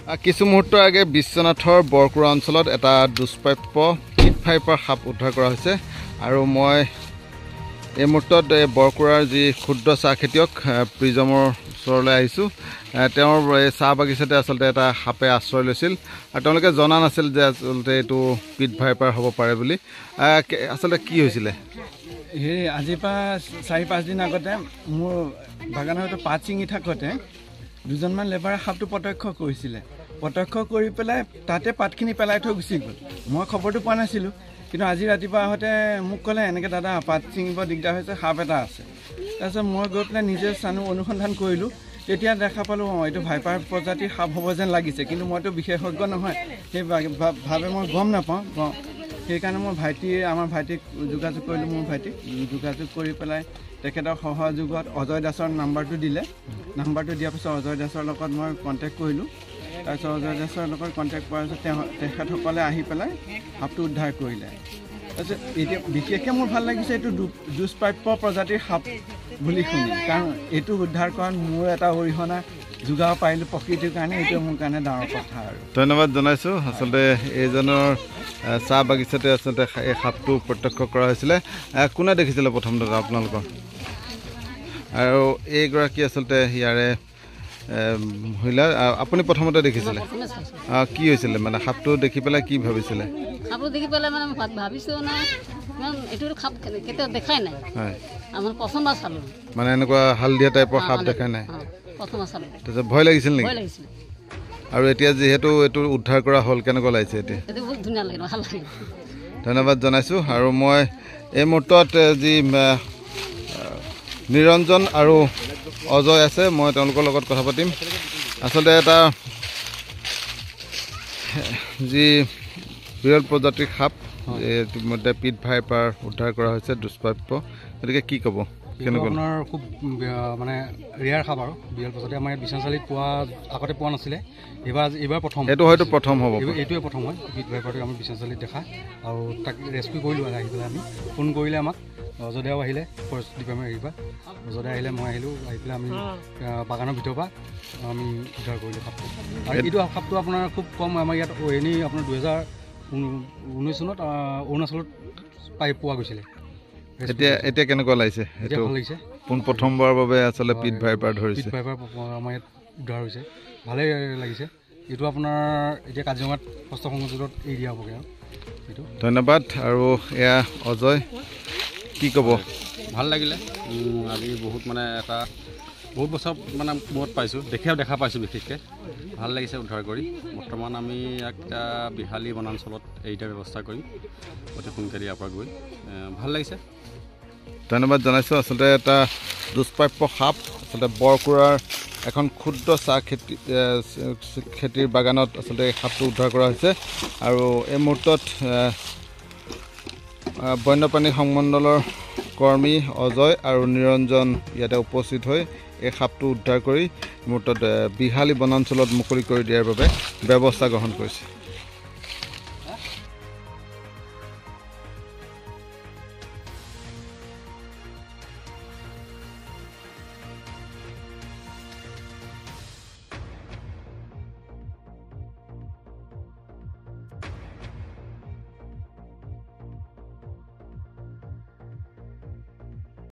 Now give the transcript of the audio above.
কিছু মুহূৰ্তৰ আগে বিশ্বনাথৰ বৰকুৰা অঞ্চলত এটা দুষ্প্ৰাপ্য পিট ভাইপাৰ সাপ উদ্ধাৰ কৰা হৈছে আৰু মই এই মুহূৰ্তত বৰকুৰাৰ যি ক্ষুদ্ৰ চাহ খেতিয়ক প্ৰিজমৰ ওচৰলৈ আহিছোঁ। তেওঁৰ এই চাহ বাগিচাতে আচলতে এটা সাপে আশ্ৰয় লৈছিল আৰু তেওঁলোকে জনা নাছিল যে আচলতে এইটো পিট ভাইপাৰ হ'ব পাৰে বুলি। আচলতে কি হৈছিলে? এই আজিৰ পৰা 4-5 দিন আগতে মোৰ বাগানৰ হয়তো পাত ছিঙি থাকোঁতে দুজনমান লেবাৰে সাপটো প্ৰত্যক্ষ কৰিছিলে। প্ৰত্যক্ষ কৰি পেলাই তাতে পাতখিনি পেলাই থৈ গুচি গ'ল। মই খবৰটো পোৱা নাছিলোঁ, কিন্তু আজি ৰাতিপুৱা আহোঁতে মোক ক'লে এনেকৈ দাদা পাত ছিঙিব দিগদাৰ হৈছে, সাপ এটা আছে। তাৰপিছত মই গৈ পেলাই নিজে অনুসন্ধান কৰিলোঁ। তেতিয়া দেখা পালোঁ এইটো ভাইপাৰ প্ৰজাতিৰ সাপ হ'ব যেন লাগিছে, কিন্তু মইতো বিশেষজ্ঞ নহয়, সেইভাৱে মই গম নাপাওঁ। সেইকাৰণে মই আমাৰ ভাইটিক যোগাযোগ কৰিলোঁ। মোৰ ভাইটিক যোগাযোগ কৰি পেলাই তেখেতৰ সহযোগত অজয় দাসৰ নাম্বাৰটো দিলে। নাম্বাৰটো দিয়াৰ পিছত অজয় দাসৰ লগত মই কণ্টেক্ট কৰিলোঁ। তাৰপিছত অজয় দাসৰ লগত কণ্টেক্ট কৰাৰ পিছত তেখেতসকলে আহি পেলাই সাপটো উদ্ধাৰ কৰিলে। তাৰপিছত এতিয়া বিশেষকৈ মোৰ ভাল লাগিছে এইটো দুষ্প্ৰাপ্য প্ৰজাতিৰ সাপ বুলি শুনি, কাৰণ এইটো উদ্ধাৰ কৰাত মোৰ এটা অৰিহণা যোগাব পাৰিলোঁ প্ৰকৃতিৰ কাৰণে। এইটো মোৰ কাৰণে ডাঙৰ কথা আৰু ধন্যবাদ জনাইছোঁ। আচলতে এইজনৰ চাহ বাগিচাতে আচলতে এই সাপটো প্ৰত্যক্ষ কৰা হৈছিলে। কোনে দেখিছিলে প্ৰথমতে আপোনালোকৰ? আৰু এইগৰাকী আচলতে ইয়াৰে মহিলা, আপুনি প্ৰথমতে দেখিছিলে? কি হৈছিলে মানে সাপটো দেখি পেলাই কি ভাবিছিলে? সাপটো দেখি পেলাই মানে ভাবিছোঁ নাই এইটো সাপ কেতিয়াও দেখাই নাই। হয়, আমাৰ প্ৰথমবাৰ চালোঁ মানে এনেকুৱা হালধীয়া টাইপৰ সাপ দেখাই নাই। প্ৰথমবাৰ চালোঁ। তাৰপিছত ভয় লাগিছিল নেকি? ভয় লাগিছিল। আৰু এতিয়া যিহেতু এইটো উদ্ধাৰ কৰা হ'ল, কেনেকুৱা লাগিছে এতিয়া? বহুত ধুনীয়া লাগিল, ভাল লাগিল। ধন্যবাদ জনাইছোঁ। আৰু মই এই মুহূৰ্তত যি নিৰঞ্জন আৰু অজয় আছে, মই তেওঁলোকৰ লগত কথা পাতিম। আচলতে এটা যি বিৰল প্ৰজাতিৰ সাপ ইতিমধ্যে পিট ভাইপাৰ উদ্ধাৰ কৰা হৈছে, দুষ্প্ৰাপ্য, গতিকে কি ক'ব? আপোনাৰ খুব মানে ৰেয়াৰ সাপ আৰু বিৰল প্ৰজাতি। আমাৰ ইয়াত বিশ্বনাথ পোৱা আগতে পোৱা নাছিলে, এইবাৰ প্ৰথম। এইটো হয়তো প্ৰথম হ'ব, এইটোৱে প্ৰথম হয় পিট ভাইপাৰটো আমি বিশ্বনাথ দেখা। আৰু তাক ৰেস্কিউ কৰিলোঁ আহি পেলাই। আমি ফোন কৰিলে আমাক অজদাও আহিলে, ফৰেষ্ট ডিপাৰ্টমেণ্ট হেৰিৰ পৰা অজদা আহিলে, মই আহিলোঁ। আহি পেলাই আমি বাগানৰ ভিতৰৰ পৰা আমি উদ্ধাৰ কৰিলোঁ সাপটো। আৰু এইটো সাপটো আপোনাৰ খুব কম আমাৰ ইয়াত এনেই আপোনাৰ 2019 চনত অৰুণাচলত পোৱা গৈছিলে। এতিয়া কেনেকুৱা লাগিছে? এতিয়া ভাল লাগিছে। প্ৰথমবাৰৰ বাবে আচলতে পিট ভাইপাৰ ধৰিছে। পিট ভাইপাৰ আমাৰ ইয়াত উদ্ধাৰ হৈছে, ভালেই লাগিছে। এইটো আপোনাৰ এতিয়া কাজিৰঙাত ষষ্ঠ সংযোগত এৰি দিয়া হ'বগৈ আৰু এইটো। ধন্যবাদ। আৰু এয়া অজয়, কি ক'ব? ভাল লাগিলে। আজি বহুত বছৰ মানে মূৰত পাইছোঁ, দেখা পাইছোঁ বিশেষকৈ। ভাল লাগিছে উদ্ধাৰ কৰি। বৰ্তমান আমি ইয়াক বিহালী বনাঞ্চলত এৰি দিয়াৰ ব্যৱস্থা কৰিম অতি সোনকালে ইয়াৰ পৰা গৈ। ভাল লাগিছে। ধন্যবাদ জনাইছোঁ। আচলতে এটা দুষ্প্ৰাপ্য সাপ আচলতে বৰকুৰাৰ এখন ক্ষুদ্ৰ চাহ খেতিৰ বাগানত আচলতে এই সাপটো উদ্ধাৰ কৰা হৈছে। আৰু এই মুহূৰ্তত বন্যপ্ৰাণী সংমণ্ডলৰ কৰ্মী অজয় আৰু নিৰঞ্জন ইয়াতে উপস্থিত হৈ এই সাপটো উদ্ধাৰ কৰি মুহূৰ্তত বিহালী বনাঞ্চলত মুকলি কৰি দিয়াৰ বাবে ব্যৱস্থা গ্ৰহণ কৰিছে।